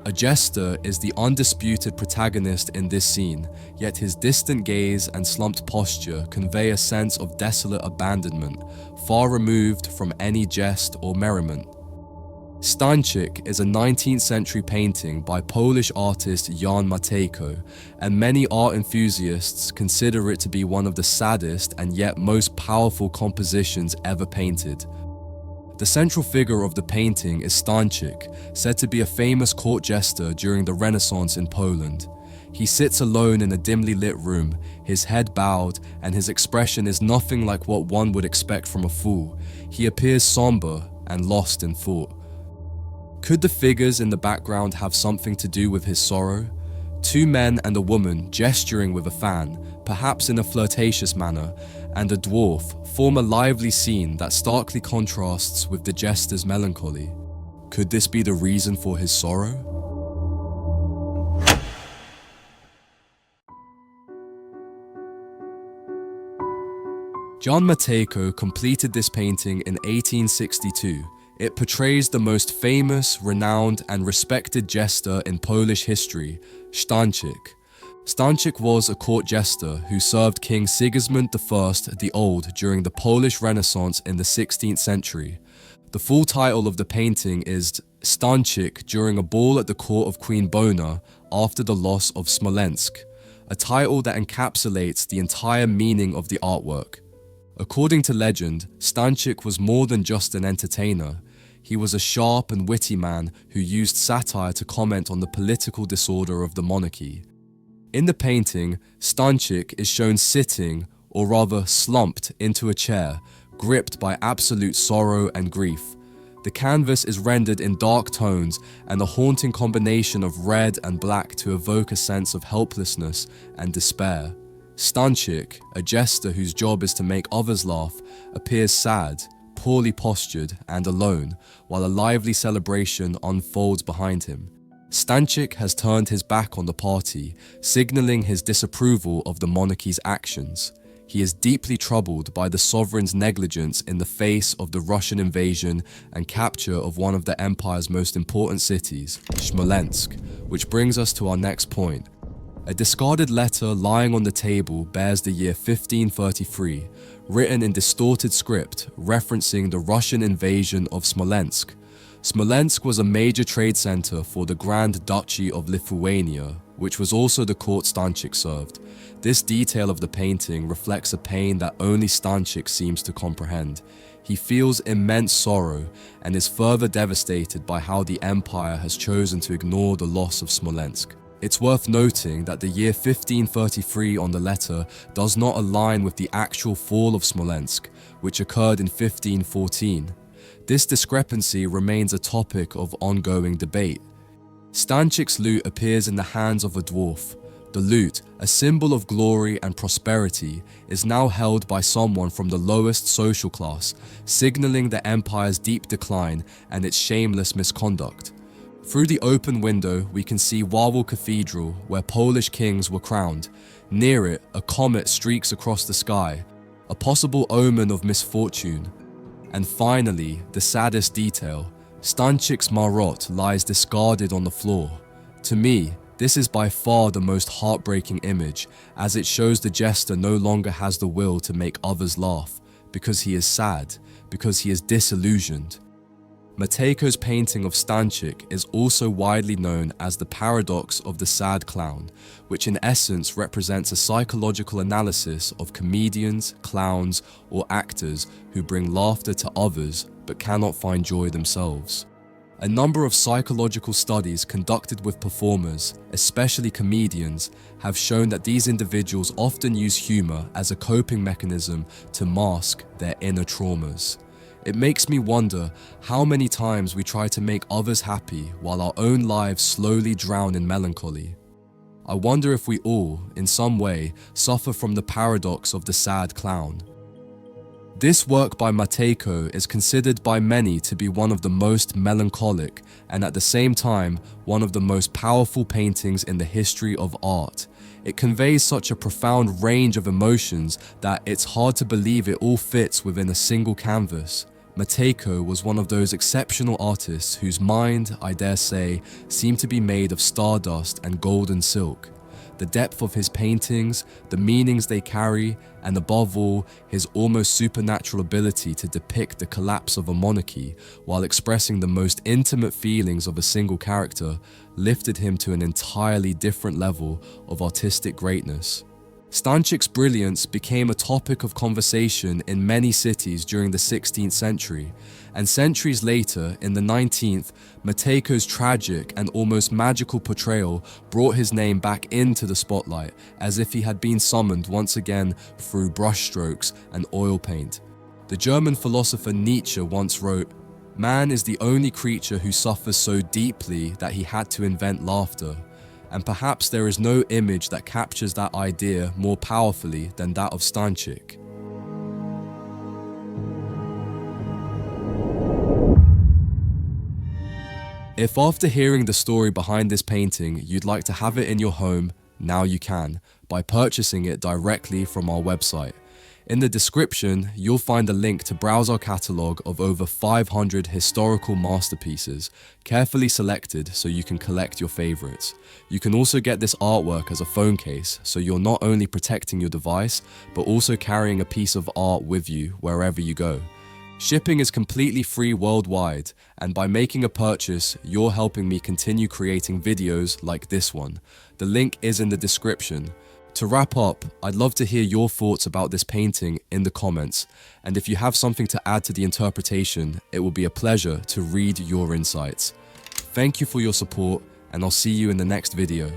A jester is the undisputed protagonist in this scene, yet his distant gaze and slumped posture convey a sense of desolate abandonment, far removed from any jest or merriment. Stańczyk is a 19th century painting by Polish artist Jan Matejko, and many art enthusiasts consider it to be one of the saddest and yet most powerful compositions ever painted. The central figure of the painting is Stańczyk, said to be a famous court jester during the Renaissance in Poland. He sits alone in a dimly lit room, his head bowed, and his expression is nothing like what one would expect from a fool. He appears somber and lost in thought. Could the figures in the background have something to do with his sorrow? Two men and a woman gesturing with a fan, perhaps in a flirtatious manner, and a dwarf form a lively scene that starkly contrasts with the jester's melancholy. Could this be the reason for his sorrow? Jan Matejko completed this painting in 1862. It portrays the most famous, renowned, and respected jester in Polish history, Stańczyk. Stańczyk was a court jester who served King Sigismund I the Old during the Polish Renaissance in the 16th century. The full title of the painting is Stańczyk during a ball at the court of Queen Bona after the loss of Smolensk, a title that encapsulates the entire meaning of the artwork. According to legend, Stańczyk was more than just an entertainer. He was a sharp and witty man who used satire to comment on the political disorder of the monarchy. In the painting, Stańczyk is shown sitting, or rather slumped, into a chair, gripped by absolute sorrow and grief. The canvas is rendered in dark tones and a haunting combination of red and black to evoke a sense of helplessness and despair. Stańczyk, a jester whose job is to make others laugh, appears sad, poorly postured and alone, while a lively celebration unfolds behind him. Stańczyk has turned his back on the party, signaling his disapproval of the monarchy's actions. He is deeply troubled by the sovereign's negligence in the face of the Russian invasion and capture of one of the empire's most important cities, Smolensk, which brings us to our next point. A discarded letter lying on the table bears the year 1533, written in distorted script referencing the Russian invasion of Smolensk. Smolensk was a major trade center for the Grand Duchy of Lithuania, which was also the court Stańczyk served. This detail of the painting reflects a pain that only Stańczyk seems to comprehend. He feels immense sorrow and is further devastated by how the empire has chosen to ignore the loss of Smolensk. It's worth noting that the year 1533 on the letter does not align with the actual fall of Smolensk, which occurred in 1514. This discrepancy remains a topic of ongoing debate. Stańczyk's lute appears in the hands of a dwarf. The lute, a symbol of glory and prosperity, is now held by someone from the lowest social class, signaling the empire's deep decline and its shameless misconduct. Through the open window, we can see Wawel Cathedral, where Polish kings were crowned. Near it, a comet streaks across the sky, a possible omen of misfortune. And finally, the saddest detail, Stańczyk's marot lies discarded on the floor. To me, this is by far the most heartbreaking image, as it shows the jester no longer has the will to make others laugh, because he is sad, because he is disillusioned. Matejko's painting of Stańczyk is also widely known as the paradox of the sad clown, which in essence represents a psychological analysis of comedians, clowns, or actors who bring laughter to others but cannot find joy themselves. A number of psychological studies conducted with performers, especially comedians, have shown that these individuals often use humor as a coping mechanism to mask their inner traumas. It makes me wonder how many times we try to make others happy while our own lives slowly drown in melancholy. I wonder if we all, in some way, suffer from the paradox of the sad clown. This work by Matejko is considered by many to be one of the most melancholic and at the same time one of the most powerful paintings in the history of art. It conveys such a profound range of emotions that it's hard to believe it all fits within a single canvas. Matejko was one of those exceptional artists whose mind, I dare say, seemed to be made of stardust and golden silk. The depth of his paintings, the meanings they carry, and above all, his almost supernatural ability to depict the collapse of a monarchy while expressing the most intimate feelings of a single character, lifted him to an entirely different level of artistic greatness. Stańczyk's brilliance became a topic of conversation in many cities during the 16th century, and centuries later, in the 19th, Matejko's tragic and almost magical portrayal brought his name back into the spotlight, as if he had been summoned once again through brushstrokes and oil paint. The German philosopher Nietzsche once wrote, "Man is the only creature who suffers so deeply that he had to invent laughter." And perhaps there is no image that captures that idea more powerfully than that of Stańczyk. If after hearing the story behind this painting, you'd like to have it in your home, now you can, by purchasing it directly from our website. In the description, you'll find a link to browse our catalogue of over 500 historical masterpieces, carefully selected so you can collect your favourites. You can also get this artwork as a phone case, so you're not only protecting your device, but also carrying a piece of art with you wherever you go. Shipping is completely free worldwide, and by making a purchase, you're helping me continue creating videos like this one. The link is in the description. To wrap up, I'd love to hear your thoughts about this painting in the comments, and if you have something to add to the interpretation, it will be a pleasure to read your insights. Thank you for your support, and I'll see you in the next video.